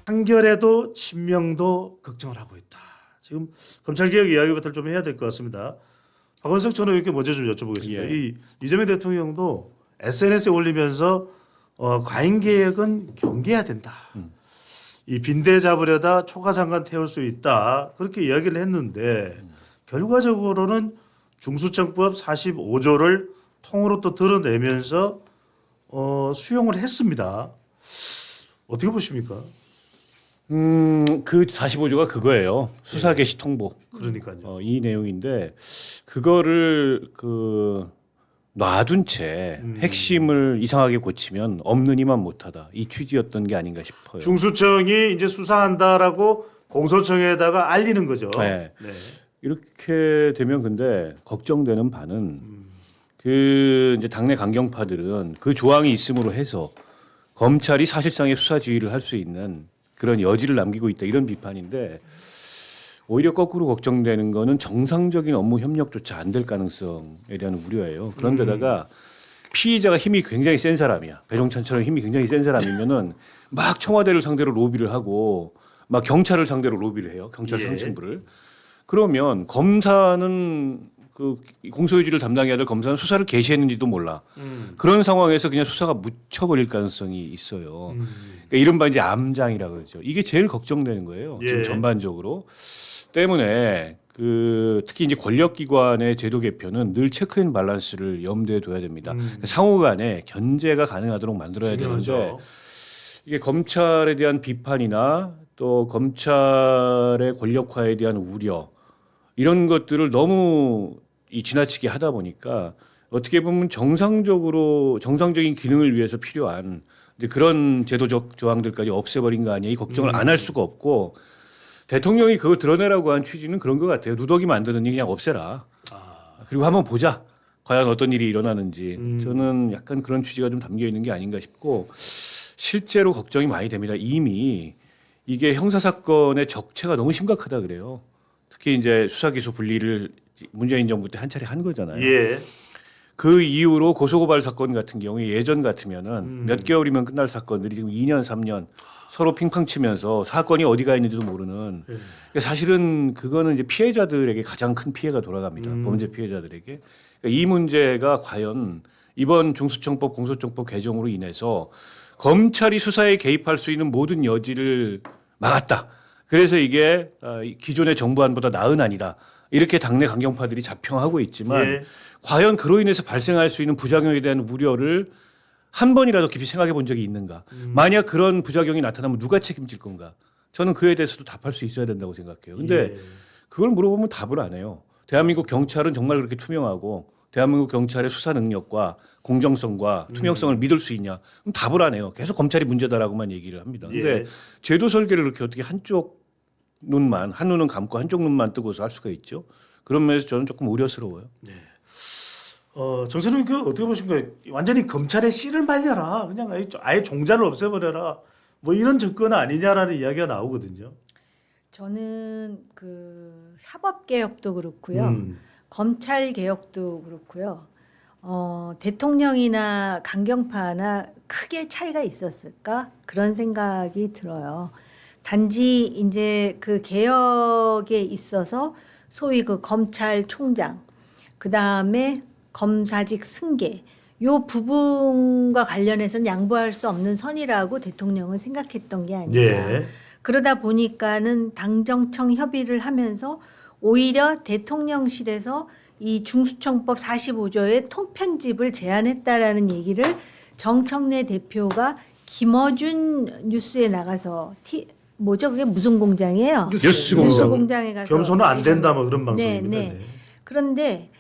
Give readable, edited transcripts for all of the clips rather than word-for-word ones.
판결에도 친명도 걱정을 하고 있다. 지금 검찰개혁 이야기부터 좀 해야 될 것 같습니다. 박원석 전 의원께 먼저 좀 여쭤보겠습니다. 예. 이 이재명 대통령도 SNS에 올리면서 과잉개혁은 경계해야 된다. 이 빈대 잡으려다 초가상간 태울 수 있다. 그렇게 이야기를 했는데 결과적으로는 중수청법 45조를 통으로 또 드러내면서 수용을 했습니다. 어떻게 보십니까? 그 45조가 그거예요. 수사 개시 통보. 그러니까요. 이 내용인데 그거를 놔둔 채 핵심을 이상하게 고치면 없는 이만 못하다. 이 취지였던 게 아닌가 싶어요. 중수청이 이제 수사한다라고 공소청에다가 알리는 거죠. 네. 네. 이렇게 되면 근데 걱정되는 바는 그 이제 당내 강경파들은 그 조항이 있음으로 해서 검찰이 사실상의 수사 지휘를 할 수 있는 그런 여지를 남기고 있다 이런 비판인데 오히려 거꾸로 걱정되는 거는 정상적인 업무 협력조차 안 될 가능성에 대한 우려예요. 그런데다가 피의자가 힘이 굉장히 센 사람이야. 배종찬처럼 힘이 굉장히 센 사람이면은 막 청와대를 상대로 로비를 하고 막 경찰을 상대로 로비를 해요. 경찰 예. 상층부를. 그러면 검사는 그 공소유지를 담당해야 될 검사는 수사를 개시했는지도 몰라. 그런 상황에서 그냥 수사가 묻혀버릴 가능성이 있어요. 그러니까 이른바 이제 암장이라 그러죠. 이게 제일 걱정되는 거예요. 예. 지금 전반적으로. 때문에 그 특히 이제 권력기관의 제도 개편은 늘 체크 앤 밸런스를 염두에 둬야 됩니다. 그러니까 상호간에 견제가 가능하도록 만들어야 되는데 중요하죠. 이게 검찰에 대한 비판이나 또 검찰의 권력화에 대한 우려 이런 것들을 너무 지나치게 하다 보니까 어떻게 보면 정상적인 기능을 위해서 필요한 이제 그런 제도적 조항들까지 없애버린 거 아니에요. 이 걱정을 안 할 수가 없고 대통령이 그걸 드러내라고 한 취지는 그런 것 같아요. 누더기 만드는 일 그냥 없애라. 그리고 한번 보자. 과연 어떤 일이 일어나는지. 저는 약간 그런 취지가 좀 담겨 있는 게 아닌가 싶고 실제로 걱정이 많이 됩니다. 이미 이게 형사사건의 적체가 너무 심각하다 그래요. 특히 이제 수사기소 분리를 문재인 정부 때 한 차례 한 거잖아요. 예. 그 이후로 고소고발 사건 같은 경우에 예전 같으면은 몇 개월이면 끝날 사건들이 지금 2년, 3년 서로 핑팡 치면서 사건이 어디가 있는지도 모르는. 그러니까 사실은 그거는 이제 피해자들에게 가장 큰 피해가 돌아갑니다. 범죄 피해자들에게. 그러니까 이 문제가 과연 이번 중수청법, 공소청법 개정으로 인해서 검찰이 수사에 개입할 수 있는 모든 여지를 막았다. 그래서 이게 기존의 정부안보다 나은 안이다. 이렇게 당내 강경파들이 자평하고 있지만 예. 과연 그로 인해서 발생할 수 있는 부작용에 대한 우려를 한 번이라도 깊이 생각해 본 적이 있는가? 만약 그런 부작용이 나타나면 누가 책임질 건가? 저는 그에 대해서도 답할 수 있어야 된다고 생각해요. 근데 예. 그걸 물어보면 답을 안 해요. 대한민국 경찰은 정말 그렇게 투명하고 대한민국 경찰의 수사 능력과 공정성과 투명성을 믿을 수 있냐? 그럼 답을 안 해요. 계속 검찰이 문제다라고만 얘기를 합니다. 근데 예. 제도 설계를 이렇게 어떻게 한쪽 눈만, 한 눈은 감고 한쪽 눈만 뜨고서 할 수가 있죠? 그런 면에서 저는 조금 우려스러워요. 정세훈 그 어떻게 보십니까? 완전히 검찰의 씨를 말려라. 그냥 아예 종자를 없애버려라. 뭐 이런 접근 아니냐라는 이야기가 나오거든요. 저는 그 사법 개혁도 그렇고요. 검찰 개혁도 그렇고요. 대통령이나 강경파나 크게 차이가 있었을까? 그런 생각이 들어요. 단지 이제 그 개혁에 있어서 소위 그 검찰총장, 그 다음에 검사직 승계, 요 부분과 관련해서는 양보할 수 없는 선이라고 대통령은 생각했던 게 아닌가. 예. 그러다 보니까는 당정청 협의를 하면서 오히려 대통령실에서 이 중수청법 45조의 통편집을 제안했다라는 얘기를 정청래 대표가 김어준 뉴스에 나가서 뭐죠? 그게 무슨 공장이에요? 뉴스 뉴스 공장. 공장에 가서 겸손은 안 된다 뭐 그런 네, 방송입니다. 네. 그런데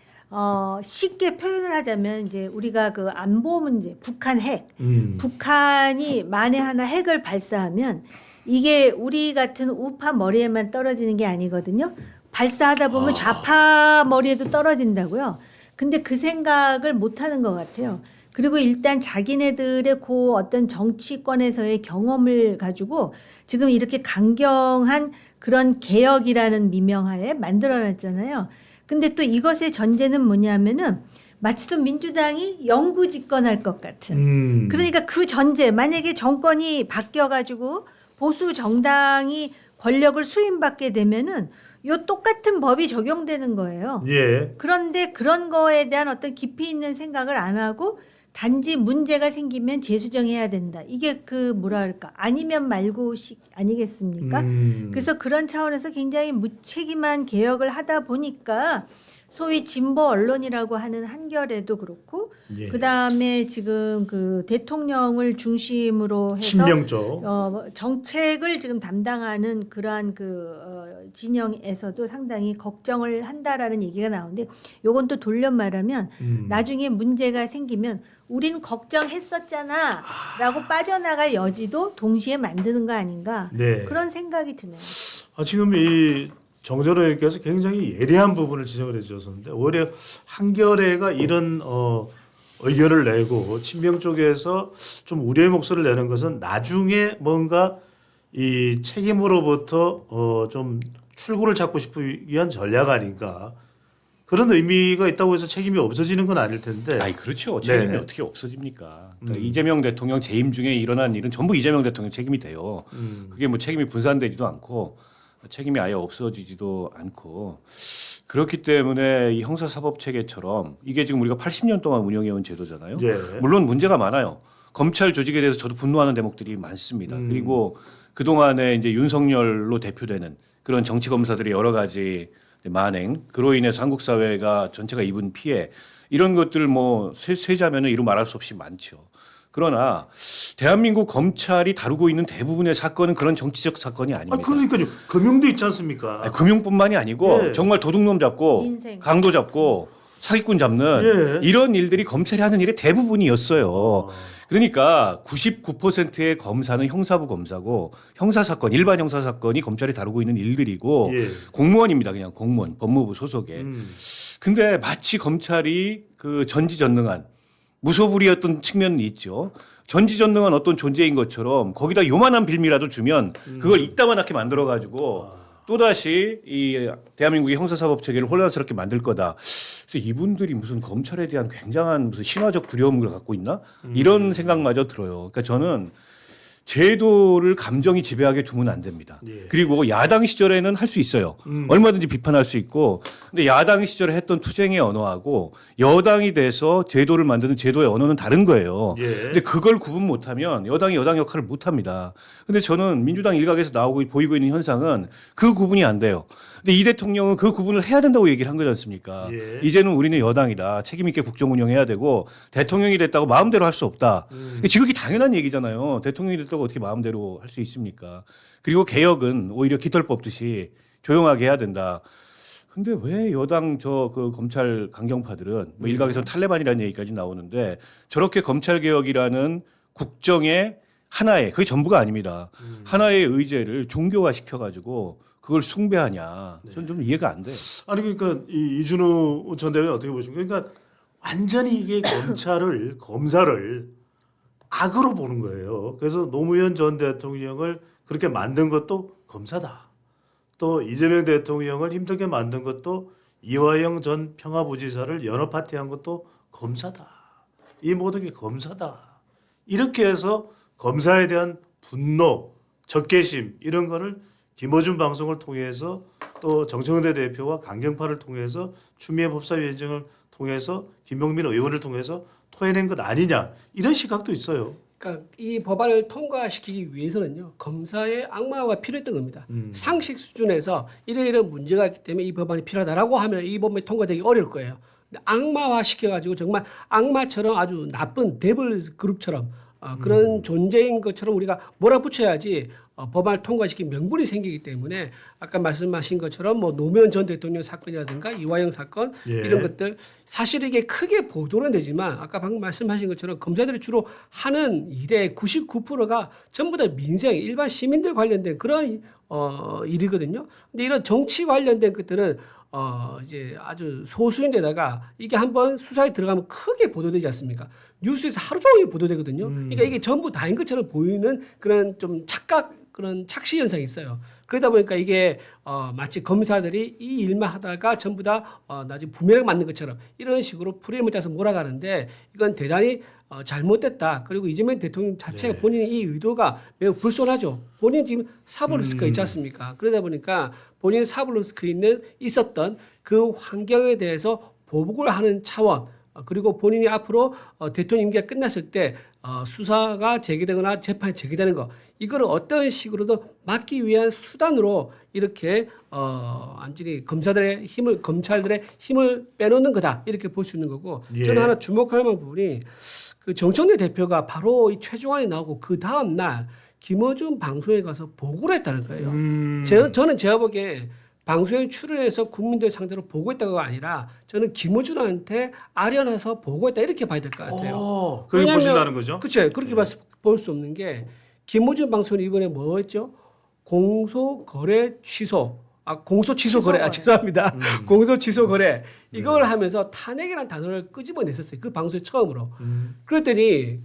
쉽게 표현을 하자면 이제 우리가 그 안보 문제, 북한 핵, 북한이 만에 하나 핵을 발사하면 이게 우리 같은 우파 머리에만 떨어지는 게 아니거든요. 발사하다 보면 좌파 머리에도 떨어진다고요. 근데 그 생각을 못 하는 것 같아요. 그리고 일단 자기네들의 그 어떤 정치권에서의 경험을 가지고 지금 이렇게 강경한 그런 개혁이라는 미명하에 만들어놨잖아요. 근데 또 이것의 전제는 뭐냐면은 마치 또 민주당이 영구 집권할 것 같은. 그러니까 그 전제, 만약에 정권이 바뀌어가지고 보수 정당이 권력을 수임받게 되면은 요 똑같은 법이 적용되는 거예요. 예. 그런데 그런 거에 대한 어떤 깊이 있는 생각을 안 하고 단지 문제가 생기면 재수정해야 된다. 이게 그 뭐랄까 아니면 말고식 아니겠습니까? 그래서 그런 차원에서 굉장히 무책임한 개혁을 하다 보니까 소위 진보 언론이라고 하는 한겨레도 그렇고 예. 그다음에 지금 그 대통령을 중심으로 해서 친명 쪽. 정책을 지금 담당하는 그러한 진영에서도 상당히 걱정을 한다라는 얘기가 나오는데 요건 또 돌려 말하면 나중에 문제가 생기면 우린 걱정했었잖아 라고 빠져나갈 여지도 동시에 만드는 거 아닌가 네. 그런 생각이 드네요. 지금 이 정전호 의원께서 굉장히 예리한 부분을 지적을 해주셨는데 오히려 한겨레가 이런 의견을 내고 친명 쪽에서 좀 우려의 목소리를 내는 것은 나중에 뭔가 이 책임으로부터 좀 출구를 찾고 싶기 위한 전략 아닌가 그런 의미가 있다고 해서 책임이 없어지는 건 아닐 텐데. 아니 그렇죠. 책임이 네. 어떻게 없어집니까? 그러니까 이재명 대통령 재임 중에 일어난 일은 전부 이재명 대통령 책임이 돼요. 그게 뭐 책임이 분산되지도 않고 책임이 아예 없어지지도 않고 그렇기 때문에 이 형사사법 체계처럼 이게 지금 우리가 80년 동안 운영해온 제도잖아요. 예. 물론 문제가 많아요. 검찰 조직에 대해서 저도 분노하는 대목들이 많습니다. 그리고 그 동안에 이제 윤석열로 대표되는 그런 정치 검사들의 여러 가지 만행, 그로 인해서 한국 사회가 전체가 입은 피해 이런 것들 뭐 세자면은 이루 말할 수 없이 많죠. 그러나 대한민국 검찰이 다루고 있는 대부분의 사건은 그런 정치적 사건이 아닙니다. 그러니까요. 금융도 있지 않습니까? 아니, 금융뿐만이 아니고 예. 정말 도둑놈 잡고 민생. 강도 잡고 사기꾼 잡는 예. 이런 일들이 검찰이 하는 일의 대부분이었어요. 그러니까 99%의 검사는 형사부 검사고 형사사건, 일반 형사사건이 검찰이 다루고 있는 일들이고 예. 공무원입니다. 그냥 공무원, 법무부 소속에. 근데 마치 검찰이 그 전지전능한 무소불위였던 측면이 있죠. 전지전능한 어떤 존재인 것처럼 거기다 요만한 빌미라도 주면 그걸 이따만하게 만들어가지고 또다시 이 대한민국의 형사사법 체계를 혼란스럽게 만들 거다. 그래서 이분들이 무슨 검찰에 대한 굉장한 무슨 신화적 두려움을 갖고 있나? 이런 생각마저 들어요. 그러니까 저는 제도를 감정이 지배하게 두면 안 됩니다. 예. 그리고 야당 시절에는 할 수 있어요. 얼마든지 비판할 수 있고. 근데 야당 시절에 했던 투쟁의 언어하고 여당이 돼서 제도를 만드는 제도의 언어는 다른 거예요. 예. 근데 그걸 구분 못하면 여당이 여당 역할을 못합니다. 근데 저는 민주당 일각에서 나오고 보이고 있는 현상은 그 구분이 안 돼요. 근데 이 대통령은 그 구분을 해야 된다고 얘기를 한 거지 않습니까? 예. 이제는 우리는 여당이다. 책임 있게 국정 운영해야 되고 대통령이 됐다고 마음대로 할 수 없다. 지극히 당연한 얘기잖아요. 대통령이 됐다고 어떻게 마음대로 할 수 있습니까? 그리고 개혁은 오히려 깃털 뽑듯이 조용하게 해야 된다. 근데 왜 여당 그 검찰 강경파들은 뭐 일각에서 탈레반이라는 얘기까지 나오는데 저렇게 검찰 개혁이라는 국정의 하나의 그게 전부가 아닙니다. 하나의 의제를 종교화 시켜가지고 그걸 숭배하냐? 저는 좀 이해가 안 돼요. 아니 그러니까 이 이준호 전 대변인 어떻게 보십니까? 그러니까 완전히 이게 검사를 악으로 보는 거예요. 그래서 노무현 전 대통령을 그렇게 만든 것도 검사다. 또 이재명 대통령을 힘들게 만든 것도 이화영 전 평화부지사를 연어 파티한 것도 검사다. 이 모든 게 검사다. 이렇게 해서 검사에 대한 분노, 적개심 이런 거를 김어준 방송을 통해서 또 정청래 대표와 강경파를 통해서 추미애 법사위원장을 통해서 김용민 의원을 통해서 토해낸 것 아니냐 이런 시각도 있어요. 그러니까 이 법안을 통과시키기 위해서는요 검사의 악마화가 필요했던 겁니다. 상식 수준에서 이런 문제가 있기 때문에 이 법안이 필요하다라고 하면 이 법안이 통과되기 어려울 거예요. 근데 악마화 시켜가지고 정말 악마처럼 아주 나쁜 데블 그룹처럼 그런 존재인 것처럼 우리가 몰아붙여야지 법안을 통과시킨 명분이 생기기 때문에 아까 말씀하신 것처럼 뭐 노무현 전 대통령 사건이라든가 이화영 사건 예. 이런 것들 사실 이게 크게 보도는 되지만 아까 방금 말씀하신 것처럼 검사들이 주로 하는 일의 99%가 전부 다 민생 일반 시민들 관련된 그런 일이거든요. 근데 이런 정치 관련된 것들은 이제 아주 소수인데다가 이게 한번 수사에 들어가면 크게 보도되지 않습니까? 뉴스에서 하루 종일 보도되거든요. 그러니까 이게 전부 다인 것처럼 보이는 그런 좀 착각 그런 착시 현상이 있어요. 그러다 보니까 이게 마치 검사들이 이 일만 하다가 전부 다 나중에 부메랑 맞는 것처럼 이런 식으로 프레임을 짜서 몰아가는데 이건 대단히 잘못됐다. 그리고 이재명 대통령 자체가 네. 본인의 이 의도가 매우 불손하죠. 본인 지금 사법 리스크가 있지 않습니까? 그러다 보니까 본인 사법 리스크에 있었던 그 환경에 대해서 보복을 하는 차원 그리고 본인이 앞으로 대통령 임기가 끝났을 때 수사가 재개되거나 재판이 재개되는 거 이거를 어떤 식으로도 막기 위한 수단으로 이렇게 완전히 검찰들의 힘을 빼놓는 거다 이렇게 볼 수 있는 거고 예. 저는 하나 주목할 만한 부분이 그 정청래 대표가 바로 이 최종안이 나오고 그 다음 날 김어준 방송에 가서 보고를 했다는 거예요. 저는 제가 보기에 방송에 출연해서 국민들 상대로 보고했다가 아니라 저는 김어준한테 아련해서 보고했다 이렇게 봐야 될 것 같아요. 그렇게 왜냐하면- 보신다는 거죠? 그렇죠. 그렇게 볼 수 없는 게 김어준 방송이 이번에 뭐 했죠? 공소 거래 취소. 공소 취소 거래. 죄송합니다. 공소 취소 거래. 이걸 하면서 탄핵이라는 단어를 끄집어냈었어요. 그 방송에 처음으로. 그랬더니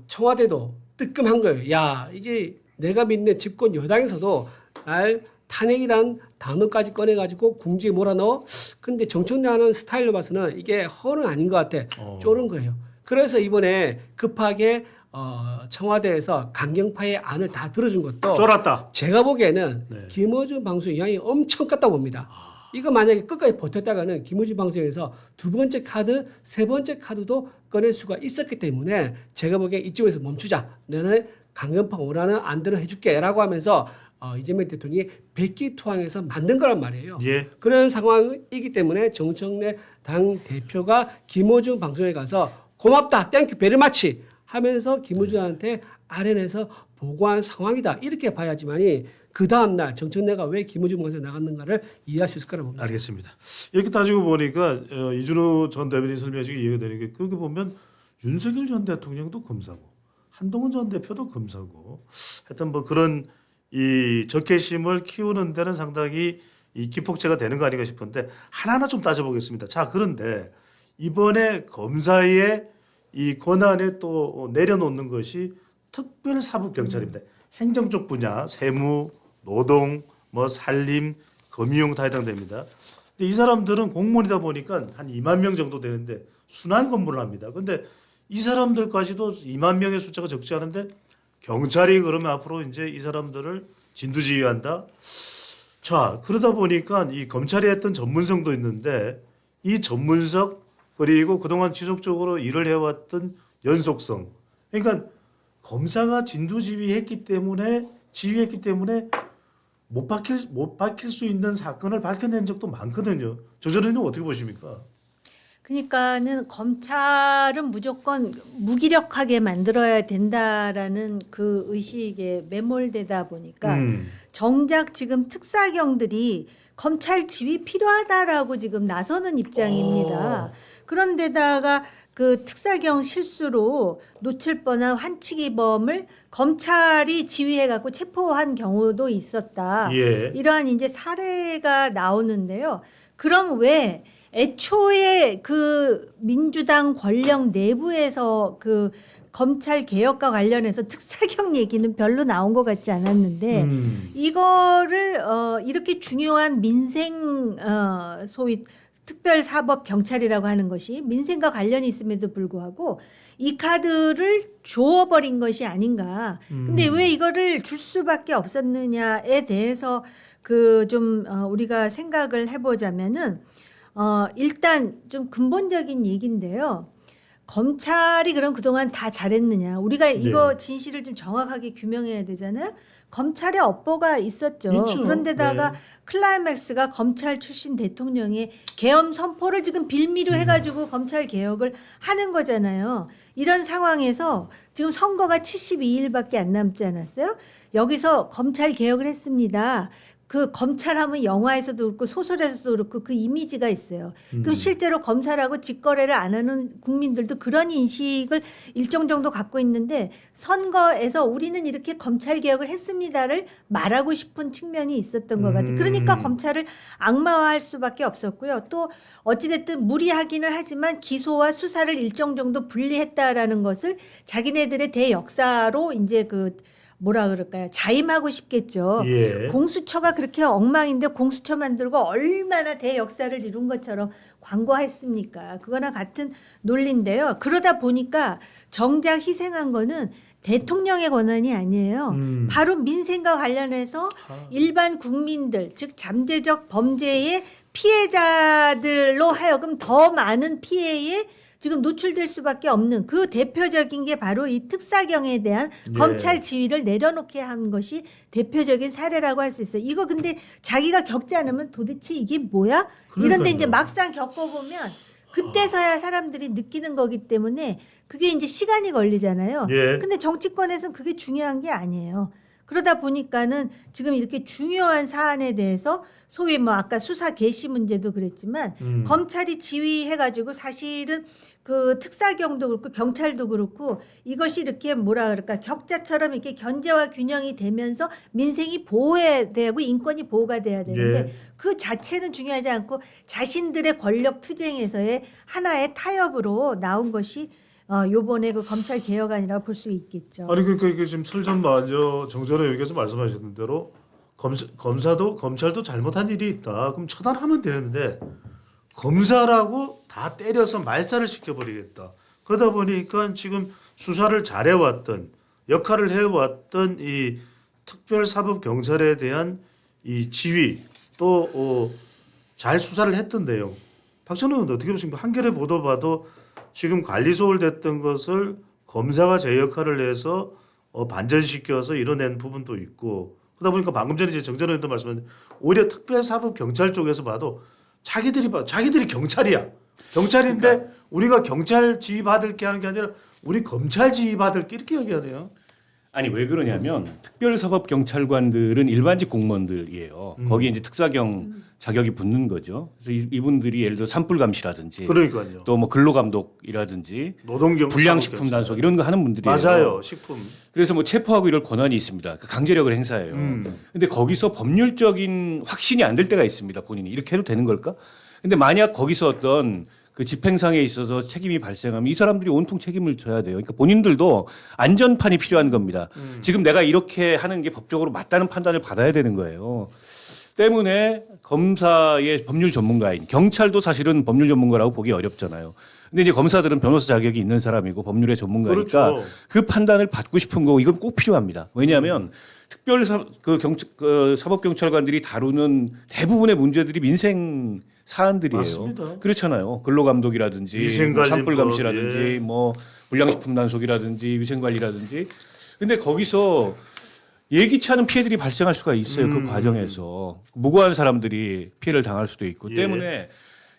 청와대도 뜨끔한 거예요. 야, 이제 내가 믿는 집권 여당에서도 날 탄핵이란 단어까지 꺼내가지고 궁지에 몰아넣어. 근데 정청래 하는 스타일로 봐서는 이게 허는 아닌 것 같아. 쪼른 거예요. 그래서 이번에 급하게 청와대에서 강경파의 안을 다 들어준 것도 쫄았다. 제가 보기에는 네. 김어준 방송의 영향이 엄청 컸다고 봅니다. 이거 만약에 끝까지 버텼다가는 김어준 방송에서 두 번째 카드, 세 번째 카드도 꺼낼 수가 있었기 때문에 제가 보기에 이쯤에서 멈추자. 너는 강경파 원하는 안대로 해줄게라고 하면서 이재명 대통령이 백기투항해서 만든 거란 말이에요. 예. 그런 상황이기 때문에 정청래 당 대표가 김어준 방송에 가서 고맙다, 땡큐, 베리마치 하면서 김어준한테 아련해서 보고한 상황이다. 이렇게 봐야지만이 그 다음 날 정청래가 왜 김어준 방송에 나갔는가를 이해할 수 있을 거라고 봅니다. 알겠습니다. 이렇게 따지고 보니까 이준호 전 대변인 설명이 이해가 되는 게 그렇게 보면 윤석열 전 대통령도 검사고 한동훈 전 대표도 검사고 하여튼 뭐 그런 이 적개심을 키우는 데는 상당히 이 기폭제가 되는 거 아닌가 싶은데 하나하나 좀 따져보겠습니다. 자, 그런데 이번에 검사의 이 권한에 또 내려놓는 것이 특별사법경찰입니다. 행정 쪽 분야, 세무, 노동, 뭐 산림, 금융 다 해당됩니다. 근데 이 사람들은 공무원이다 보니까 한 2만 명 정도 되는데 순환 근무를 합니다. 근데 이 사람들까지도 2만 명의 숫자가 적지 않은데 경찰이 그러면 앞으로 이제 이 사람들을 진두지휘한다. 자, 그러다 보니까 이 검찰이 했던 전문성도 있는데 이 전문성 그리고 그동안 지속적으로 일을 해왔던 연속성. 그러니까 검사가 진두지휘했기 때문에 못 밝힐 수 있는 사건을 밝혀낸 적도 많거든요. 조 전에는 어떻게 보십니까? 그러니까는 검찰은 무조건 무기력하게 만들어야 된다라는 그 의식에 매몰되다 보니까 정작 지금 특사경들이 검찰 지휘 필요하다라고 지금 나서는 입장입니다. 그런데다가 그 특사경 실수로 놓칠 뻔한 환치기범을 검찰이 지휘해갖고 체포한 경우도 있었다. 예. 이러한 이제 사례가 나오는데요. 그럼 왜 애초에 그 민주당 권력 내부에서 그 검찰 개혁과 관련해서 특사경 얘기는 별로 나온 것 같지 않았는데 이거를 이렇게 중요한 민생 소위 특별사법 경찰이라고 하는 것이 민생과 관련이 있음에도 불구하고 이 카드를 줘버린 것이 아닌가. 근데 왜 이거를 줄 수밖에 없었느냐에 대해서 그 좀 우리가 생각을 해보자면은 일단 좀 근본적인 얘기인데요. 검찰이 그럼 그동안 다 잘했느냐. 우리가 이거 진실을 좀 정확하게 규명해야 되잖아요. 검찰의 업보가 있었죠. 있죠. 그런데다가 네. 클라이맥스가 검찰 출신 대통령의 계엄 선포를 지금 빌미로 해가지고 검찰 개혁을 하는 거잖아요. 이런 상황에서 지금 선거가 72일밖에 안 남지 않았어요. 여기서 검찰 개혁을 했습니다. 그 검찰하면 영화에서도 그렇고 소설에서도 그렇고 그 이미지가 있어요. 그럼 실제로 검찰하고 직거래를 안 하는 국민들도 그런 인식을 일정 정도 갖고 있는데 선거에서 우리는 이렇게 검찰 개혁을 했습니다를 말하고 싶은 측면이 있었던 것 같아요. 그러니까 검찰을 악마화할 수밖에 없었고요. 또 어찌됐든 무리하기는 하지만 기소와 수사를 일정 정도 분리했다라는 것을 자기네들의 대역사로 이제 뭐라 그럴까요? 자임하고 싶겠죠. 예. 공수처가 그렇게 엉망인데 공수처 만들고 얼마나 대역사를 이룬 것처럼 광고했습니까? 그거나 같은 논리인데요. 그러다 보니까 정작 희생한 거는 대통령의 권한이 아니에요. 바로 민생과 관련해서 일반 국민들, 즉 잠재적 범죄의 피해자들로 하여금 더 많은 피해에 지금 노출될 수밖에 없는 그 대표적인 게 바로 이 특사경에 대한 예. 검찰 지위를 내려놓게 한 것이 대표적인 사례라고 할 수 있어요. 이거 근데 자기가 겪지 않으면 도대체 이게 뭐야? 이런데 이제 그러니까요. 막상 겪어보면 그때서야 사람들이 느끼는 거기 때문에 그게 이제 시간이 걸리잖아요. 예. 근데 정치권에서는 그게 중요한 게 아니에요. 그러다 보니까는 지금 이렇게 중요한 사안에 대해서 소위 뭐 아까 수사 개시 문제도 그랬지만 검찰이 지휘해가지고 사실은 그 특사경도 그렇고 경찰도 그렇고 이것이 이렇게 뭐라 그럴까 격자처럼 이렇게 견제와 균형이 되면서 민생이 보호되고 인권이 보호가 돼야 되는데 예. 그 자체는 중요하지 않고 자신들의 권력 투쟁에서의 하나의 타협으로 나온 것이 요번에 그 검찰 개혁안이라고 볼 수 있겠죠. 아니 그러니까 이게 지금 설전 마저 정전에 여기서 말씀하셨는 대로 검찰도 잘못한 일이 있다. 그럼 처단하면 되는데 검사라고 다 때려서 말살을 시켜버리겠다. 그러다 보니까 지금 수사를 잘해왔던 역할을 해왔던 이 특별사법경찰에 대한 이 지위 또 잘 수사를 했던데요. 박찬호는 어떻게 보십니까? 한겨레 보도 봐도 지금 관리소홀 됐던 것을 검사가 제 역할을 해서 반전시켜서 이뤄낸 부분도 있고 그러다 보니까 방금 전에 이제 정전 의원도 말씀하신 오히려 특별사법경찰 쪽에서 봐도 자기들이 경찰이야. 경찰인데 그러니까. 우리가 경찰 지휘 받을 게 하는 게 아니라 우리 검찰 지휘 받을 게 이렇게 얘기하네요. 아니 왜 그러냐면 특별사법경찰관들은 일반직 공무원들이에요. 거기에 이제 특사경 자격이 붙는 거죠. 그래서 이분들이 예를 들어 산불감시라든지 그러니까요. 또 뭐 근로감독이라든지 노동경 불량식품 단속 이런 거 하는 분들이에요. 맞아요. 식품. 그래서 뭐 체포하고 이럴 권한이 있습니다. 그 강제력을 행사해요. 근데 거기서 법률적인 확신이 안 될 때가 있습니다. 본인이 이렇게 해도 되는 걸까? 근데 만약 거기서 어떤 그 집행상에 있어서 책임이 발생하면 이 사람들이 온통 책임을 져야 돼요. 그러니까 본인들도 안전판이 필요한 겁니다. 지금 내가 이렇게 하는 게 법적으로 맞다는 판단을 받아야 되는 거예요. 때문에 검사의 법률 전문가인 경찰도 사실은 법률 전문가라고 보기 어렵잖아요. 근데 이제 검사들은 변호사 자격이 있는 사람이고 법률의 전문가니까 그렇죠. 그 판단을 받고 싶은 거고 이건 꼭 필요합니다. 왜냐하면 사법경찰관들이 다루는 대부분의 문제들이 민생 사안들이에요. 맞습니다. 그렇잖아요. 근로감독이라든지 위생관리법, 산불감시라든지 예. 뭐 불량식품 단속이라든지 위생관리라든지. 근데 거기서 예기치 않은 피해들이 발생할 수가 있어요. 그 과정에서 무고한 사람들이 피해를 당할 수도 있고 예. 때문에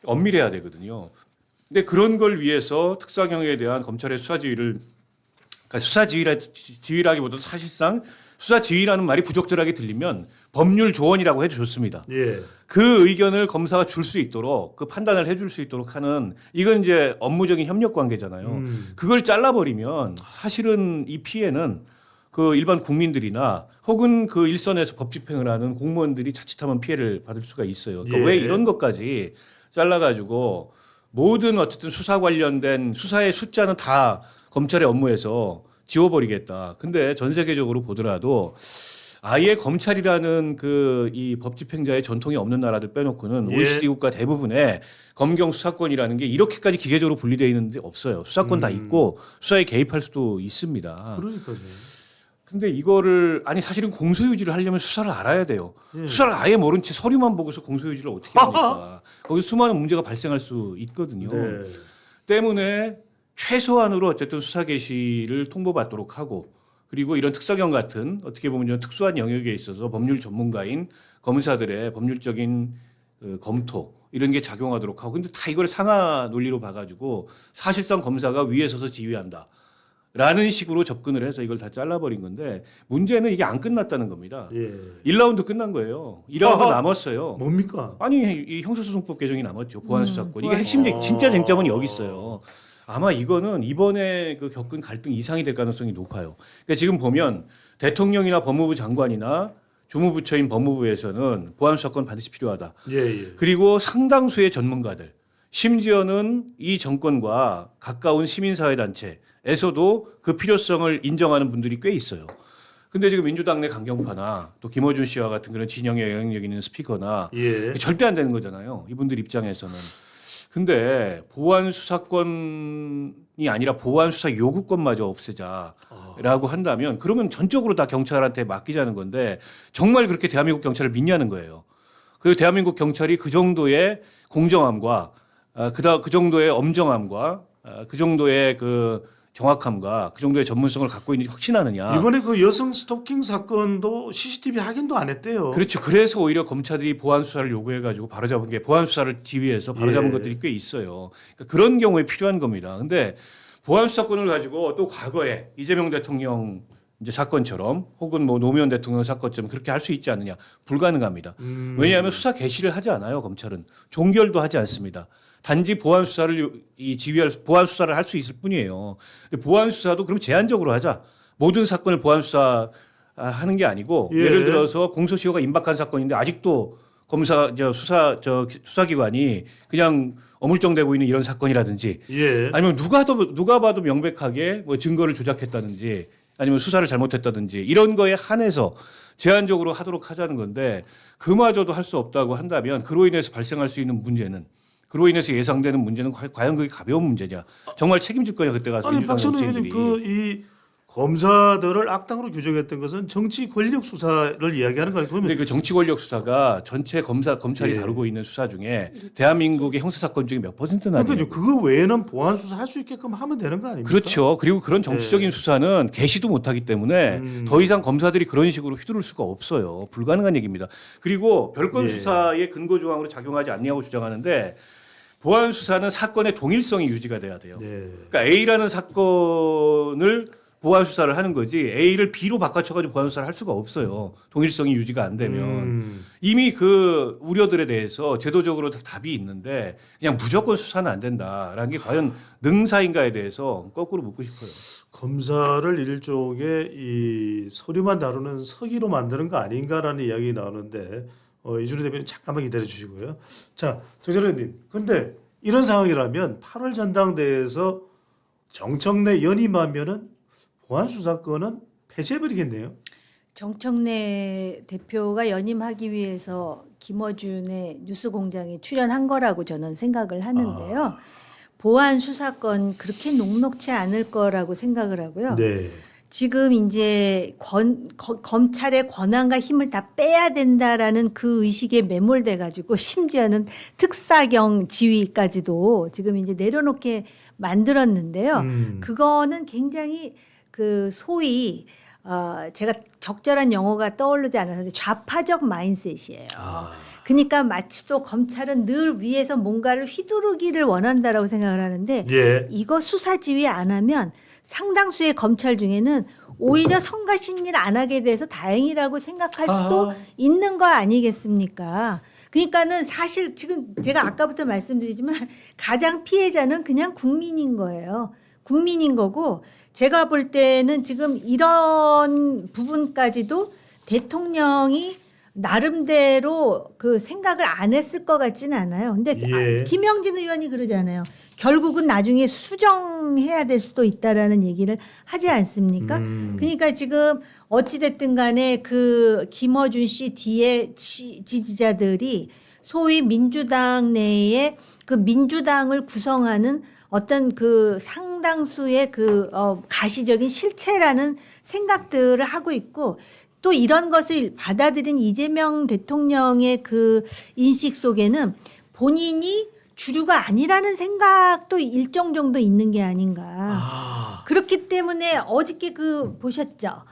엄밀해야 되거든요. 근데 그런 걸 위해서 특사경에 대한 검찰의 수사 지휘를 그러니까 지휘라기보다도 사실상 수사 지휘라는 말이 부적절하게 들리면 법률 조언이라고 해도 좋습니다. 예. 그 의견을 검사가 줄 수 있도록 그 판단을 해줄 수 있도록 하는 이건 이제 업무적인 협력 관계잖아요. 그걸 잘라버리면 사실은 이 피해는 그 일반 국민들이나 혹은 그 일선에서 법 집행을 하는 공무원들이 자칫하면 피해를 받을 수가 있어요. 그러니까 예. 왜 이런 것까지 잘라가지고 모든 어쨌든 수사 관련된 수사의 숫자는 다 검찰의 업무에서 지워버리겠다. 근데 전 세계적으로 보더라도 아예 검찰이라는 그 이 법 집행자의 전통이 없는 나라들 빼놓고는 예. OECD 국가 대부분의 검경 수사권이라는 게 이렇게까지 기계적으로 분리되어 있는데 없어요. 수사권 다 있고 수사에 개입할 수도 있습니다. 그러니까요. 근데 이거를 아니 사실은 공소유지를 하려면 수사를 알아야 돼요. 예. 수사를 아예 모른 채 서류만 보고서 공소유지를 어떻게 합니까? 거기 수많은 문제가 발생할 수 있거든요. 네. 때문에 최소한으로 어쨌든 수사 개시를 통보받도록 하고 그리고 이런 특사경 같은 어떻게 보면 좀 특수한 영역에 있어서 법률 전문가인 검사들의 법률적인 그 검토 이런 게 작용하도록 하고 근데 다 이걸 상하 논리로 봐가지고 사실상 검사가 위에 서서 지휘한다. 라는 식으로 접근을 해서 이걸 다 잘라버린 건데 문제는 이게 안 끝났다는 겁니다. 예. 1라운드 끝난 거예요. 2라운드 아하. 남았어요. 뭡니까? 아니 이 형사소송법 개정이 남았죠. 보안수사권. 이게 보안. 핵심 진짜 쟁점은 여기 있어요. 아마 이거는 이번에 그 겪은 갈등 이상이 될 가능성이 높아요. 그러니까 지금 보면 대통령이나 법무부 장관이나 주무부처인 법무부에서는 보안수사권 반드시 필요하다. 예, 예. 그리고 상당수의 전문가들, 심지어는 이 정권과 가까운 시민사회단체에서도 그 필요성을 인정하는 분들이 꽤 있어요. 근데 지금 민주당 내 강경파나 또 김어준 씨와 같은 그런 진영에 영향력 있는 스피커나 예. 절대 안 되는 거잖아요. 이분들 입장에서는. 근데 보안 수사권이 아니라 보안 수사 요구권마저 없애자라고 한다면 그러면 전적으로 다 경찰한테 맡기자는 건데 정말 그렇게 대한민국 경찰을 믿냐는 거예요. 그리고 대한민국 경찰이 그 정도의 공정함과 그 정도의 엄정함과 그 정도의 그 정확함과 그 정도의 전문성을 갖고 있는지 확신하느냐. 이번에 그 여성 스토킹 사건도 CCTV 확인도 안 했대요. 그렇죠. 그래서 오히려 검찰이 보안 수사를 요구해가지고 바로잡은 게 보안 수사를 지휘해서 바로잡은 예. 것들이 것들이 꽤 있어요. 그러니까 그런 경우에 필요한 겁니다. 근데 보안 수사권을 가지고 또 과거에 이재명 대통령 이제 사건처럼 혹은 뭐 노무현 대통령 사건처럼 그렇게 할 수 있지 않느냐. 불가능합니다. 왜냐하면 수사 개시를 하지 않아요. 검찰은 종결도 하지 않습니다. 단지 보안 수사를 지휘할 보안 수사를 할 수 있을 뿐이에요. 근데 보안 수사도 그럼 제한적으로 하자. 모든 사건을 보안 수사 하는 게 아니고 예. 예를 들어서 공소시효가 임박한 사건인데 아직도 수사기관이 그냥 어물쩡대고 있는 이런 사건이라든지 예. 아니면 누가 봐도 명백하게 뭐 증거를 조작했다든지 아니면 수사를 잘못했다든지 이런 거에 한해서 제한적으로 하도록 하자는 건데 그마저도 할 수 없다고 한다면 그로 인해서 발생할 수 있는 문제는 그로 인해서 예상되는 문제는 과연 그게 가벼운 문제냐? 정말 책임질 거냐 그때 가서 아니 민주당 박선우 의원님 정치인들이. 이 검사들을 악당으로 규정했던 것은 정치 권력 수사를 이야기하는 거아니에요? 근데 그러면 그 정치 권력 수사가 전체 검찰이 예. 다루고 있는 수사 중에 대한민국의 형사 사건 중에 몇 퍼센트나 그러니까 그거 외에는 보안 수사 할 수 있게끔 하면 되는 거 아닙니까? 그렇죠. 그리고 그런 정치적인 예. 수사는 개시도 못하기 때문에 더 이상 검사들이 그런 식으로 휘두를 수가 없어요. 불가능한 얘기입니다. 그리고 별건 예. 수사의 근거 조항으로 작용하지 않냐고 주장하는데 보안 수사는 사건의 동일성이 유지가 돼야 돼요. 네. 그러니까 A라는 사건을 보안 수사를 하는 거지 A를 B로 바꿔쳐가지고 보안 수사를 할 수가 없어요. 동일성이 유지가 안 되면 이미 그 우려들에 대해서 제도적으로 다 답이 있는데 그냥 무조건 수사는 안 된다라는 게 과연 능사인가에 대해서 거꾸로 묻고 싶어요. 검사를 일종의 이 서류만 다루는 서기로 만드는 거 아닌가라는 이야기 나오는데 이준희 대표님 잠깐만 기다려 주시고요. 자, 정철현님. 그런데 이런 상황이라면 8월 전당대회에서 정청래 연임하면은 보안 수사권은 폐지해버리겠네요. 정청래 대표가 연임하기 위해서 김어준의 뉴스공장에 출연한 거라고 저는 생각을 하는데요. 보안 수사권 그렇게 녹록치 않을 거라고 생각을 하고요. 네. 지금 이제 검찰의 권한과 힘을 다 빼야 된다라는 그 의식에 매몰돼 가지고 심지어는 특사경 지휘까지도 지금 이제 내려놓게 만들었는데요. 그거는 굉장히 그 소위 제가 적절한 용어가 떠오르지 않았는데 좌파적 마인셋이에요. 그러니까 마치 또 검찰은 늘 위에서 뭔가를 휘두르기를 원한다라고 생각을 하는데 예. 이거 수사 지휘 안 하면 상당수의 검찰 중에는 오히려 성가신 일 안 하게 돼서 다행이라고 생각할 수도 있는 거 아니겠습니까? 그러니까는 사실 지금 제가 아까부터 말씀드리지만 가장 피해자는 그냥 국민인 거예요. 국민인 거고 제가 볼 때는 지금 이런 부분까지도 대통령이 나름대로 그 생각을 안 했을 것 같지는 않아요. 근데 예. 김영진 의원이 그러잖아요. 결국은 나중에 수정해야 될 수도 있다라는 얘기를 하지 않습니까? 그러니까 지금 어찌됐든 간에 그 김어준 씨 뒤에 지지자들이 소위 민주당 내에 그 민주당을 구성하는 어떤 그 상당수의 그 가시적인 실체라는 생각들을 하고 있고 또 이런 것을 받아들인 이재명 대통령의 그 인식 속에는 본인이 주류가 아니라는 생각도 일정 정도 있는 게 아닌가. 그렇기 때문에 어저께 그 보셨죠?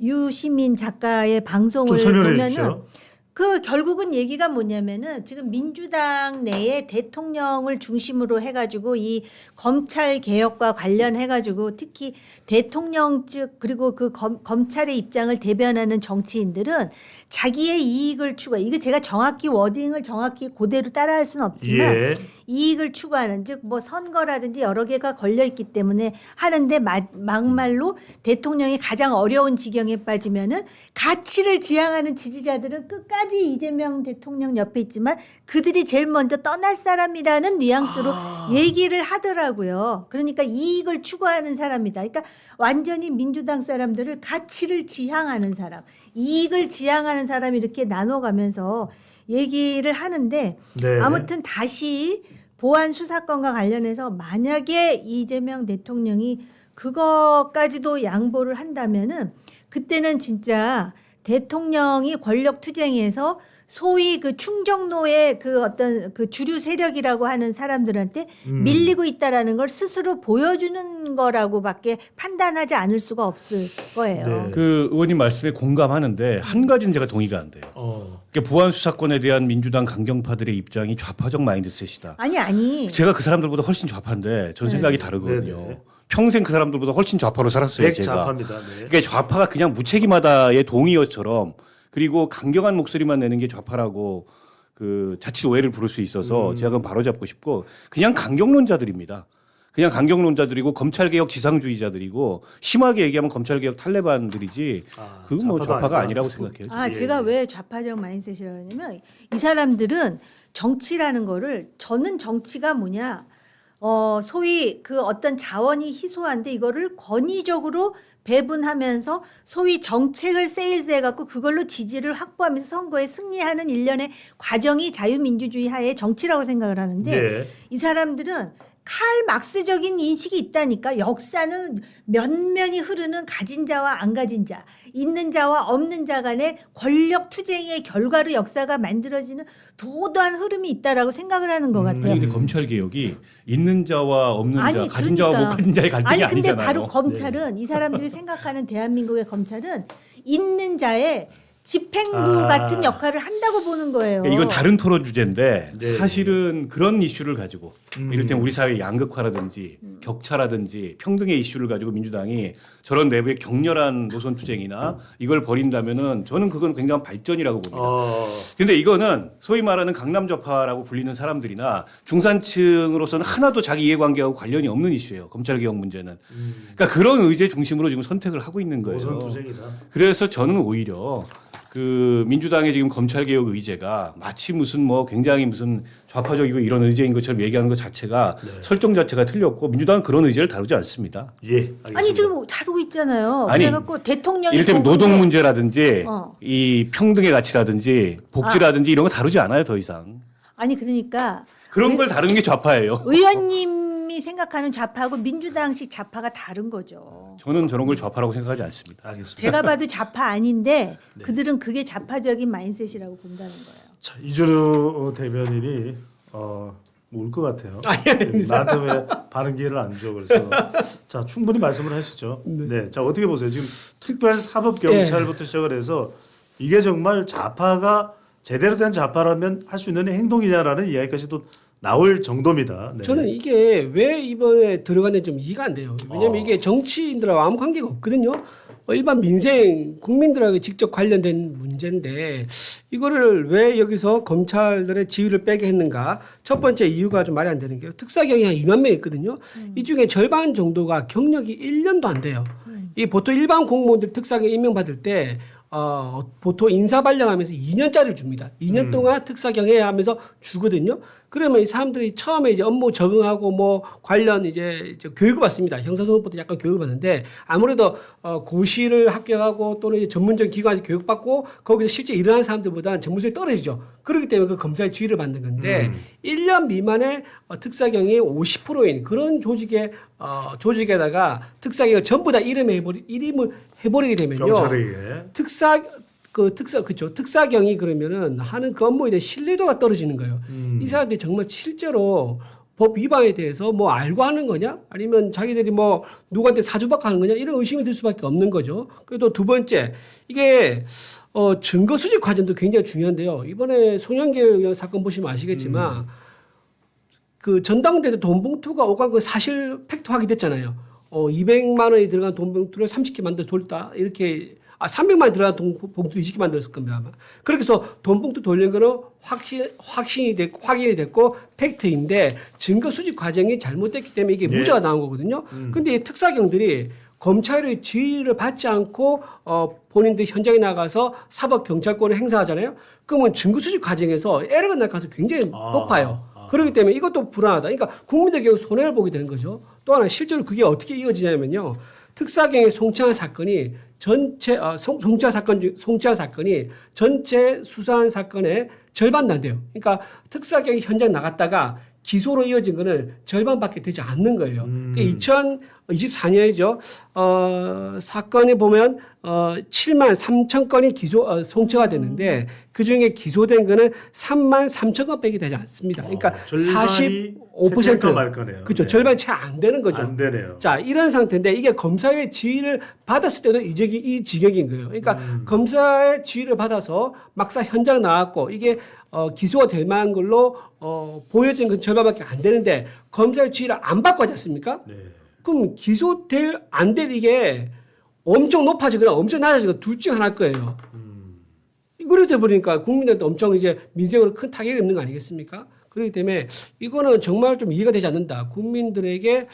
유시민 작가의 방송을 좀 설명해 보면은 주십시오. 그 결국은 얘기가 뭐냐면은 지금 민주당 내에 대통령을 중심으로 해가지고 이 검찰 개혁과 관련해가지고 특히 대통령 측 그리고 그 검찰의 입장을 대변하는 정치인들은 자기의 이익을 추구해. 이거 제가 정확히 워딩을 정확히 그대로 따라할 수는 없지만 예. 이익을 추구하는 즉 뭐 선거라든지 여러 개가 걸려 있기 때문에 하는데 막말로 대통령이 가장 어려운 지경에 빠지면은 가치를 지향하는 지지자들은 끝까지 끝까지 이재명 대통령 옆에 있지만 그들이 제일 먼저 떠날 사람이라는 뉘앙스로 얘기를 하더라고요. 그러니까 이익을 추구하는 사람이다. 그러니까 완전히 민주당 사람들을 가치를 지향하는 사람, 이익을 지향하는 사람 이렇게 나눠가면서 얘기를 하는데 네. 아무튼 다시 보안 수사권과 관련해서 만약에 이재명 대통령이 그거까지도 양보를 한다면은 그때는 진짜 대통령이 권력 투쟁에서 소위 그 충정로의 그 어떤 그 주류 세력이라고 하는 사람들한테 밀리고 있다라는 걸 스스로 보여주는 거라고밖에 판단하지 않을 수가 없을 거예요. 네. 그 의원님 말씀에 공감하는데 한 가지는 제가 동의가 안 돼요. 그러니까 보안 수사권에 대한 민주당 강경파들의 입장이 좌파적 마인드셋이다. 아니. 제가 그 사람들보다 훨씬 좌파인데 전 생각이 다르거든요. 네네. 평생 그 사람들보다 훨씬 좌파로 살았어요. 제가. 백좌파입니다. 네. 그러니까 좌파가 그냥 무책임하다의 동의어처럼 그리고 강경한 목소리만 내는 게 좌파라고 그 자칫 오해를 부를 수 있어서 제가 그건 바로잡고 싶고 그냥 강경론자들입니다. 그냥 강경론자들이고 검찰개혁 지상주의자들이고 심하게 얘기하면 검찰개혁 탈레반들이지 그건 뭐 좌파가 아니라고 생각해요. 제가 왜 좌파적 마인드셋이라고 하냐면 이 사람들은 정치라는 거를 저는 정치가 뭐냐 소위 그 어떤 자원이 희소한데 이거를 권위적으로 배분하면서 소위 정책을 세일즈해 갖고 그걸로 지지를 확보하면서 선거에 승리하는 일련의 과정이 자유민주주의 하에 정치라고 생각을 하는데 네. 이 사람들은 칼 막스적인 인식이 있다니까. 역사는 면면이 흐르는 가진 자와 안 가진 자, 있는 자와 없는 자 간의 권력 투쟁의 결과로 역사가 만들어지는 도도한 흐름이 있다라고 생각을 하는 것 같아요. 근데 검찰 개혁이 있는 자와 없는 자, 아니, 가진 자와 못 가진 자의 갈등이 아니 근데 아니잖아요. 바로 검찰은 이 사람들이 생각하는 대한민국의 검찰은 있는 자의 집행부 같은 역할을 한다고 보는 거예요. 그러니까 이건 다른 토론 주제인데 네. 사실은 그런 이슈를 가지고 이를테면 우리 사회의 양극화라든지 격차라든지 평등의 이슈를 가지고 민주당이 저런 내부의 격렬한 노선 투쟁이나 이걸 벌인다면은 저는 그건 굉장한 발전이라고 봅니다. 근데 이거는 소위 말하는 강남 좌파라고 불리는 사람들이나 중산층으로서는 하나도 자기 이해관계하고 관련이 없는 이슈예요. 검찰개혁 문제는. 그러니까 그런 의제 중심으로 지금 선택을 하고 있는 거예요. 노선 투쟁이다. 그래서 저는 오히려 그 민주당의 지금 검찰개혁 의제가 마치 무슨 뭐 굉장히 무슨 좌파적이고 이런 의제인 것처럼 얘기하는 것 자체가 설정 자체가 틀렸고 민주당은 그런 의제를 다루지 않습니다. 예. 알겠습니다. 아니 지금 다루고 있잖아요. 아니, 그래갖고 대통령이 이를테면 노동 문제라든지 어. 이 평등의 가치라든지 복지라든지 이런 거 다루지 않아요 더 이상. 아니 그러니까 그런 걸 다루는 게 좌파예요. 의원님이 생각하는 좌파하고 민주당식 좌파가 다른 거죠. 저는 저런 걸 좌파라고 생각하지 않습니다. 알겠습니다. 제가 봐도 좌파 아닌데 그들은 그게 좌파적인 마인셋이라고 본다는 거예요. 자, 이준우 대변인이 울 것 같아요. 나한테 왜 발언 기회를 안 줘? 그래서 자 충분히 말씀을 하시죠. 네. 자 어떻게 보세요? 지금 특별사법경찰부터 시작을 해서 이게 정말 좌파가 제대로 된 좌파라면 할 수 있는 행동이냐라는 이야기까지도 나올 정도입니다. 네. 저는 이게 왜 이번에 들어갔는지 좀 이해가 안 돼요. 왜냐하면 이게 정치인들하고 아무 관계가 없거든요. 일반 민생 국민들하고 직접 관련된 문제인데 이거를 왜 여기서 검찰들의 지위를 빼게 했는가? 첫 번째 이유가 좀 말이 안 되는 게요. 특사경이 한 2만 명 있거든요. 이 중에 절반 정도가 경력이 1년도 안 돼요. 이 보통 일반 공무원들 특사경 임명받을 때 보통 인사 발령하면서 2년짜리를 줍니다. 2년 동안 특사경해야 하면서 주거든요. 그러면 이 사람들이 처음에 이제 업무 적응하고 뭐 관련 이제 교육을 받습니다. 형사소송법도 약간 교육을 받는데 아무래도 고시를 합격하고 또는 이제 전문적인 기관에서 교육받고 거기서 실제 일하는 사람들보다는 전문성이 떨어지죠. 그렇기 때문에 그 검사의 지위를 받는 건데 1년 미만의 특사경이 50%인 그런 조직에다가 특사경을 전부 다 이름을 해버리게 되면요. 경찰에게 특사경이 그러면은 하는 그 업무에 대한 신뢰도가 떨어지는 거예요. 이 사람들이 정말 실제로 법 위반에 대해서 뭐 알고 하는 거냐? 아니면 자기들이 뭐 누구한테 사주받고 하는 거냐? 이런 의심이 들 수밖에 없는 거죠. 그리고 또 두 번째, 이게 증거 수집 과정도 굉장히 중요한데요. 이번에 송영길 사건 보시면 아시겠지만 그 전당대회 돈 봉투가 오간 거 사실 팩트 확인됐잖아요. 200만 원이 들어간 돈 봉투를 30개 만들어 돌다 이렇게 300만 원 들어간 돈 봉투 20개 만들었을 겁니다. 아마. 그렇게 해서 돈 봉투 돌린 거는 확인이 됐고 팩트인데 증거 수집 과정이 잘못됐기 때문에 이게 무죄가 나온 거거든요. 근데 이 특사경들이 검찰의 지휘를 받지 않고 본인들 현장에 나가서 사법 경찰권을 행사하잖아요. 그러면 증거 수집 과정에서 에러가 날 가능성이 굉장히 높아요. 그렇기 때문에 이것도 불안하다. 그러니까 국민들 결국 손해를 보게 되는 거죠. 또 하나 실제로 그게 어떻게 이어지냐면요. 특사경의 송치한 사건이 전체 송치한 사건이 전체 수사한 사건의 절반도 안 돼요. 그러니까 특사경이 현장 나갔다가 기소로 이어진 거는 절반밖에 되지 않는 거예요. 그러니까 2024년이죠. 사건에 보면 7만 3천 건이 송치가 됐는데 그 중에 기소된 거는 3만 3천 건밖에 되지 않습니다. 그러니까 절반이 45% 말 거네요. 그렇죠. 네. 절반이 채 안 되는 거죠. 안 되네요. 자, 이런 상태인데 이게 검사의 지휘를 받았을 때도 이 지경인 거예요. 그러니까 검사의 지휘를 받아서 막상 현장 나왔고 이게 기소가 될 만한 걸로 보여진 건 절반밖에 안 되는데 검사의 지휘를 안 받고 하지 않습니까? 네. 그럼 기소될 안 될 이게 엄청 높아지거나 엄청 낮아지거나 둘 중 하나일 거예요. 그렇게 보니까 국민한테 엄청 이제 민생으로 큰 타격이 없는 거 아니겠습니까? 그렇기 때문에 이거는 정말 좀 이해가 되지 않는다. 국민들에게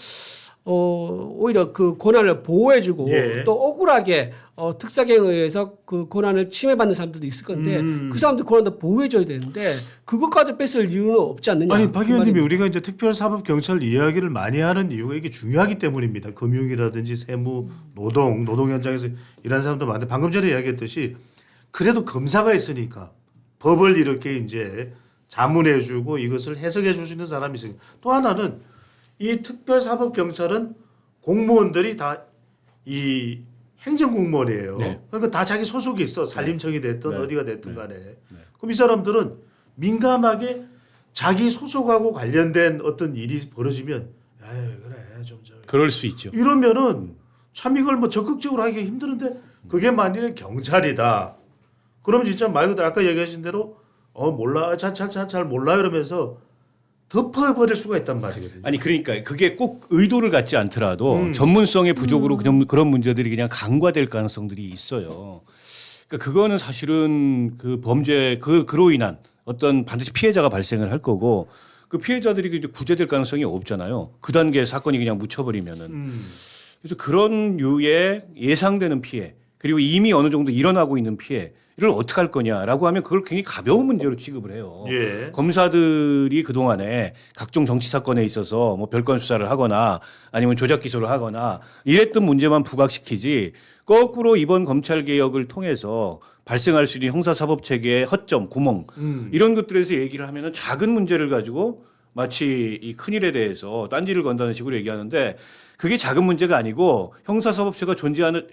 오히려 그 권한을 보호해주고 예. 또 억울하게 특사경에 의해서 그 권한을 침해받는 사람들도 있을 건데 그 사람들 권한도 보호해줘야 되는데 그것까지 뺏을 이유는 없지 않느냐. 아니 박 의원님이 그 우리가 이제 특별사법경찰 이야기를 많이 하는 이유가 이게 중요하기 때문입니다. 금융이라든지 세무, 노동 현장에서 일하는 사람도 많은데 방금 전에 이야기했듯이 그래도 검사가 있으니까 법을 이렇게 이제 자문해주고 이것을 해석해줄 수 있는 사람이 있으니까 또 하나는 이 특별사법경찰은 공무원들이 다 이 행정공무원이에요. 네. 그러니까 다 자기 소속이 있어. 산림청이 됐든 네. 어디가 됐든 간에. 그럼 이 사람들은 민감하게 자기 소속하고 관련된 어떤 일이 벌어지면 에이 그래 좀 저 그럴 수 있죠. 이러면은 참 이걸 뭐 적극적으로 하기 힘드는데 그게 만일에 경찰이다. 그러면 진짜 말 그대로 아까 얘기하신 대로 몰라 잘 몰라 이러면서 덮어버릴 수가 있단 말이거든요. 아니 그러니까 그게 꼭 의도를 갖지 않더라도 전문성의 부족으로 그런 문제들이 그냥 간과될 가능성들이 있어요. 그러니까 그거는 사실은 그 범죄 그로 인한 어떤 반드시 피해자가 발생을 할 거고 그 피해자들이 이제 구제될 가능성이 없잖아요. 그 단계 사건이 그냥 묻혀버리면은. 그래서 그런 류의 예상되는 피해 그리고 이미 어느 정도 일어나고 있는 피해를 어떻게 할 거냐라고 하면 그걸 굉장히 가벼운 문제로 취급을 해요. 예. 검사들이 그동안에 각종 정치 사건에 있어서 뭐 별건 수사를 하거나 아니면 조작 기소를 하거나 이랬던 문제만 부각시키지 거꾸로 이번 검찰 개혁을 통해서 발생할 수 있는 형사사법 체계의 허점, 구멍 이런 것들에서 얘기를 하면은 작은 문제를 가지고 마치 이 큰일에 대해서 딴지를 건다는 식으로 얘기하는데 그게 작은 문제가 아니고 형사사법체가 존재하는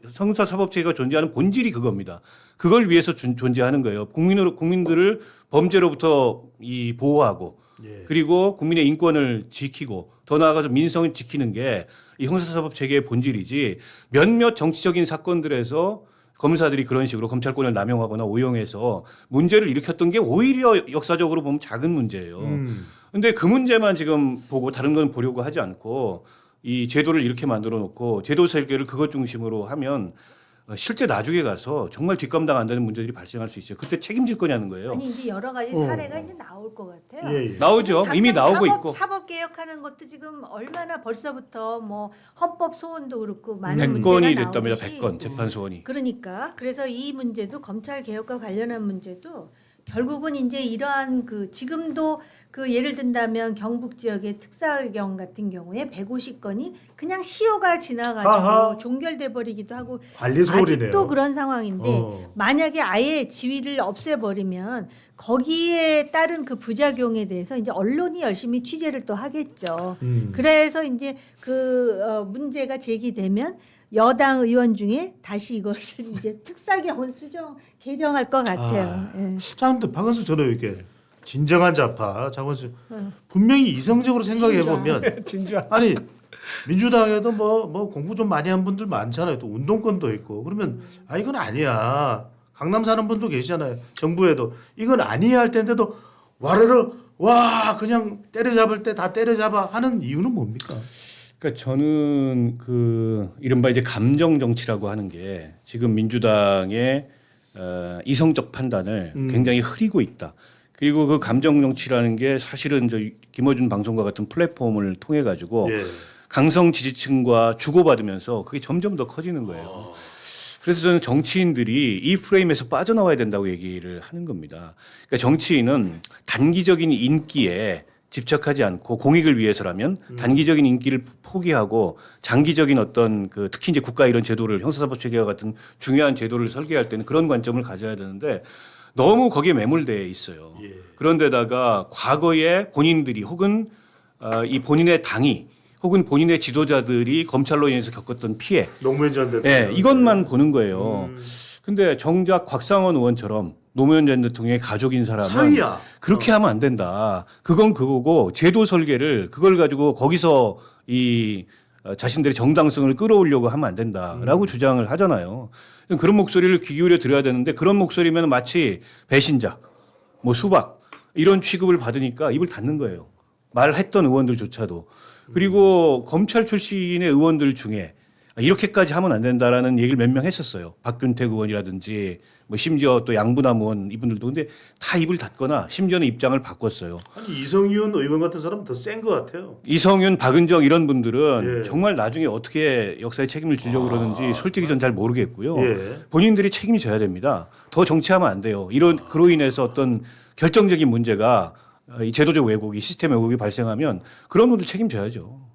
본질이 그겁니다. 그걸 위해서 존재하는 거예요. 국민들을 범죄로부터 이 보호하고 예. 그리고 국민의 인권을 지키고 더 나아가서 민성을 지키는 게 이 형사사법 체계의 본질이지 몇몇 정치적인 사건들에서 검사들이 그런 식으로 검찰권을 남용하거나 오용해서 문제를 일으켰던 게 오히려 역사적으로 보면 작은 문제예요. 근데 그 문제만 지금 보고 다른 건 보려고 하지 않고 이 제도를 이렇게 만들어 놓고 제도 설계를 그것 중심으로 하면 실제 나중에 가서 정말 뒷감당 안 되는 문제들이 발생할 수 있어요. 그때 책임질 거냐는 거예요. 아니 이제 여러 가지 사례가 이제 나올 것 같아요. 예, 예. 나오죠. 지금 이미 당장 나오고 있고. 사법 개혁하는 것도 지금 얼마나 벌써부터 뭐 헌법 소원도 그렇고 많은 100건이 문제가 됐답니다. 나오듯이 100건 재판 소원이. 그러니까 그래서 이 문제도 검찰 개혁과 관련한 문제도 결국은 이제 이러한 그 지금도 그 예를 든다면 경북 지역의 특사경 같은 경우에 150건이 그냥 시효가 지나가지고 아하. 종결돼 버리기도 하고 관리 소홀이네요. 아직도 그런 상황인데 만약에 아예 지위를 없애버리면 거기에 따른 그 부작용에 대해서 이제 언론이 열심히 취재를 또 하겠죠. 그래서 이제 그 문제가 제기되면 여당 의원 중에 다시 이것을 이제 특사경은 개정할 것 같아요. 예. 자, 근데 박은수 저는 이렇게 진정한 좌파 장원수 분명히 이성적으로 생각해 보면 진짜. 아니 민주당에도 뭐 공부 좀 많이 한 분들 많잖아요. 또 운동권도 있고 그러면 이건 아니야. 강남 사는 분도 계시잖아요. 정부에도 이건 아니야 할 텐데도 와르르 와 그냥 때려잡을 때 다 때려잡아 하는 이유는 뭡니까? 그러니까 저는 그 이른바 이제 감정 정치라고 하는 게 지금 민주당의 이성적 판단을 굉장히 흐리고 있다. 그리고 그 감정 정치라는 게 사실은 저 김어준 방송과 같은 플랫폼을 통해 가지고 예. 강성 지지층과 주고받으면서 그게 점점 더 커지는 거예요. 그래서 저는 정치인들이 이 프레임에서 빠져나와야 된다고 얘기를 하는 겁니다. 그러니까 정치인은 단기적인 인기에 집착하지 않고 공익을 위해서라면 단기적인 인기를 포기하고 장기적인 어떤 그 특히 이제 국가 이런 제도를 형사사법체계와 같은 중요한 제도를 설계할 때는 그런 관점을 가져야 되는데 너무 거기에 매몰되어 있어요. 예. 그런데다가 과거에 본인들이 혹은 이 본인의 당이 혹은 본인의 지도자들이 검찰로 인해서 겪었던 피해, 노무현 전 대통령. 예, 이것만 보는 거예요. 근데 정작 곽상원 의원처럼 노무현 전 대통령의 가족인 사람은 사위야. 그렇게 하면 안 된다. 그건 그거고 제도 설계를 그걸 가지고 거기서 이 자신들의 정당성을 끌어오려고 하면 안 된다라고 주장을 하잖아요. 그런 목소리를 귀 기울여 들어야 되는데 그런 목소리면 마치 배신자, 뭐 수박 이런 취급을 받으니까 입을 닫는 거예요. 말했던 의원들조차도. 그리고 검찰 출신의 의원들 중에 이렇게까지 하면 안 된다라는 얘기를 몇 명 했었어요. 박균택 의원이라든지 뭐 심지어 또 양부남 의원 이분들도 근데 다 입을 닫거나 심지어는 입장을 바꿨어요. 아니 이성윤 의원 같은 사람은 더 센 것 같아요. 이성윤, 박은정 이런 분들은 예. 정말 나중에 어떻게 역사에 책임을 지려고 그러는지 솔직히 전 잘 모르겠고요. 예. 본인들이 책임이 져야 됩니다. 더 정치하면 안 돼요. 그로 인해서 어떤 결정적인 문제가 이 제도적 왜곡이 시스템 왜곡이 발생하면 그런 분들 책임져야죠.